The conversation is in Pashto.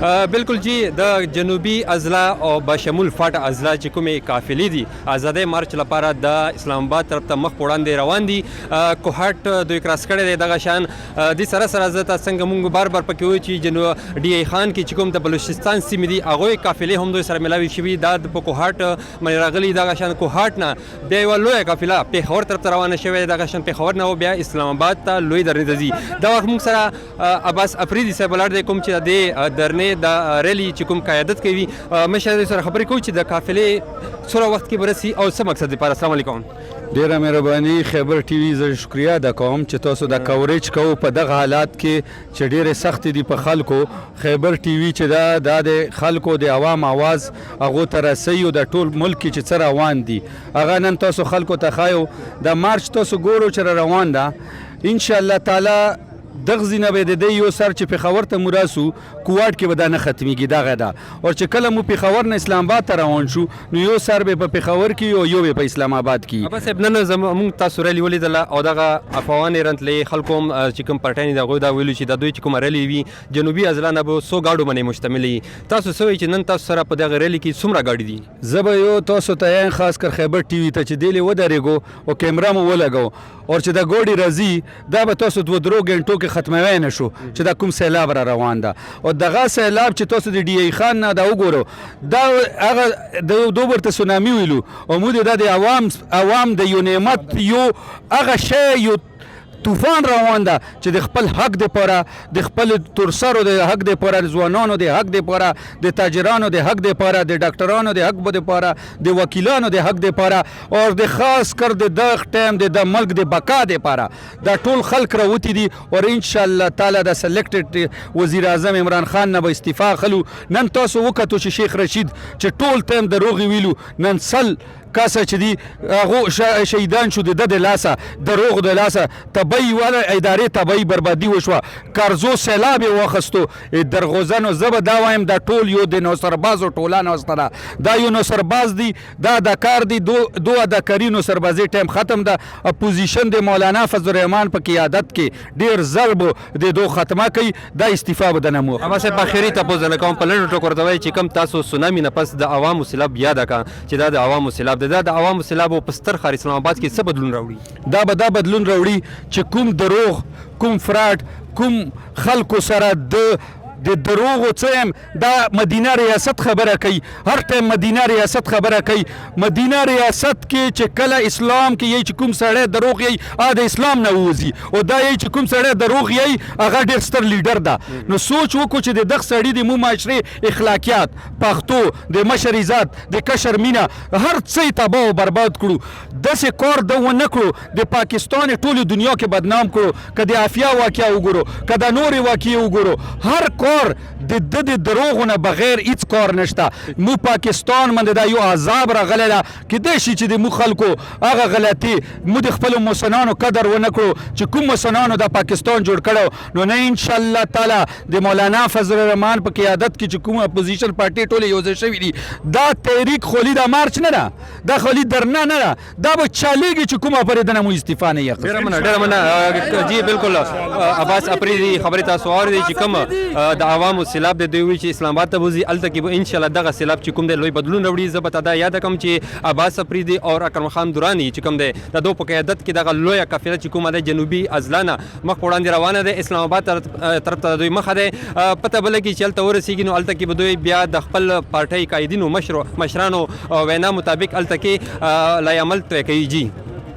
بالکل جی د جنوبي اضلاع او بشمول فاټ اضلاع چې کومې قافلې دي آزادۍ مارچ لپاره د اسلام آباد طرف ته مخ وړاندې روان دي. کوهاټ دوی کراس کړی دی دغه شان د سره سره زه ته څنګه مونږ بار بار پکې وایو چې جنوب ډي ای خان کې چې کوم د بلوچستان سیمې دي هغوی قافلې هم دوی سره ملاوي شوي دا په کوهاټ باندې راغلي. دغه شان کوهاټ نه بیا یوه لویه قافله پېښور طرف ته روانه شوې دغه شان پېښور نه بیا اسلام آباد ته لوی درنې ته ځي. دا وخت مونږ سره عباس آفریدی صاحب ولاړ دی کوم چې د درنې د ریلی چې کوم قیادت کوي. مشر سره خبرې کوو چې د قافلې څومره وخت کې به رسي او څه مقصد لپاره. السلام علیکم. ډیره مهرباني خیبر ټي وي زه شکریا ادا کوم چې تاسو دا کوریج کوو په دغه حالات کې چې ډیرې سختې دي په خلکو. خیبر ټي وي چې دا د خلکو د عوام آواز هغو ته رسوي او د ټول ملک کې چې څه روان دي هغه نن تاسو خلکو ته ښایو. د مارچ تاسو ګورو چې روان ده انشاءالله تعالی دغه ځینه به د دې یو سر چې پېښور ته مو راسو کوواټ کې به دا نه ختمېږي دغه ده او چې کله مو پېښور نه اسلام آباد ته روان شو نو یو سر به په پېښور کې او یو به په اسلام آباد کې. عباس صاحب نن زموږ تاسو ریلي ولیدله او دغه افغانې رنتلې خلکو هم چې کوم پارټیانې د هغوی دا ویلو چې د دوی چې کومه ریلي وي جنوبي اضلاع نه به 100 ګاډو باندې مشتمل وي. تاسو څه وایئ چې نن تاسو سره په دغه ریلي کې څومره ګاډي دي؟ زه به یو تاسو ته یم خاص کر خیبر ټي وي ته چې دلې ودرېږو او کیمرا مو ولګو او چې دا ګاډي راځي دا به تاسو 2-3 غنټو کې ختموی نه شو چې دا کوم سیلاب را روان ده. او دغه سیلاب چې تاسو د ډي ای خان نه دا وګورو دا هغه د دو ورته سونامي ویلو او موږ دا د عوام د یو نعمت یو هغه شی یو طوفان روان ده چې د خپل حق دپاره د خپل ترسرو د حق دپاره د ځوانانو د حق دپاره د تاجرانو د حق دپاره د ډاکټرانو د حق دپاره د وکیلانو د حق دپاره او د خاص کر د دغه ټایم د ملک د بقا دپاره دا ټول خلک راوتي دي او انشاءالله تعالی د سلیکټډ وزیر اعظم عمران خان نه به استعفا اخلو. نن تاسو وکتو چې شیخ رشید چې ټول ټایم دروغ ویلو نن سل کاسه چې دي هغه شهیدان شو د لاسه دروغ د لاسه تبعی ولا ادارې تبعی بربادي وشوه قرضو سیلاب یې واخیستو درغوزنو. زه به دا وایم دا ټول یو د نوسربازو ټوله ناسته ده دا یو نوسرباز دي دا اداکار دي دو اداکاري نوسربازي ټایم ختم ده. اپوزیشن د مولانا فضل الرحمن په قیادت کې ډیر ضرب د دو ختمه کوي دا استعفا به دنه مو. اما صاحب اخري تاسو نه کوم په لړ ټکو ورته وایي چې کم تاسو سونامي نه پس د عوامو سیلاب یاد کړه چې دا د عوامو سیلاب د عوامو سیلاب په ستر ښار اسلام آباد کې څه بدلون راوړي؟ دا بدلون راوړي چې کوم دروغ کوم فراډ کوم خلکو سره د دروغو څه دا مدینه ریاست خبره کوي هر ټایم مدینه ریاست خبره کوي. مدینه ریاست کې چې کله اسلام کې یی چې کوم سړی دروغ یی د اسلام نه ووځي او دا یی چې کوم سړی دروغ یی هغه ډېر ستر لیډر ده. نو سوچ وکړو چې د دغه سړي د مو معاشرې اخلاقیات پښتو د مشر عزت د کشر مینه هر څه تباه او برباد کړو. داسې کار ده ونه کړو د پاکستان ټولې دنیا کې بدنام کړو. که د عافیه واقعه وګورو که د نورې واقعې وګورو هر د دروغو نه بغیر هیڅ کار نشته. مو پاکستان باندې دا یو عذاب راغلی ده کیدای شي چې د مو خلکو هغه غلطي مو د خپلو مسنانو قدر ونه کړو چې کوم مسنانو دا پاکستان جوړ کړو. نو نه انشاءالله تعالی د مولانا فضل الرحمن په قیادت کې چې کوم اپوزیشن پارټي ټولې یو ځای شوي دي دا تحریک خولي دا مارچ نه ده دا خولي درنه نه ده دا به چالېږي چې کومه پرې دنه مو استعفا نه یې. ډېره مننه جی بالکل عباس اپریدي خبرې تاسو اورېدې چې کوم د عوامو سیلاب د دوی چې اسلام آباد ته وځي هلته کې به انشاءالله دغه سیلاب چې کوم دی لوی بدلون راوړي. زه به ته دا یاده کړم چې عباس اپریدي او اکرم خان دراني چې کوم دی د دوی په قیادت کې دغه لویه قافله چې کومه ده جنوبي اضلاع نه مخ په وړاندې روانه ده اسلام آباد طرف ته د دوی مخه ده. پته به لګي چې هلته ورسېږي نو هلته کې به دوی بیا د خپل پارټۍ قایدینو مشرانو وینا مطابق هلته کې لایعمل طی کوي. جی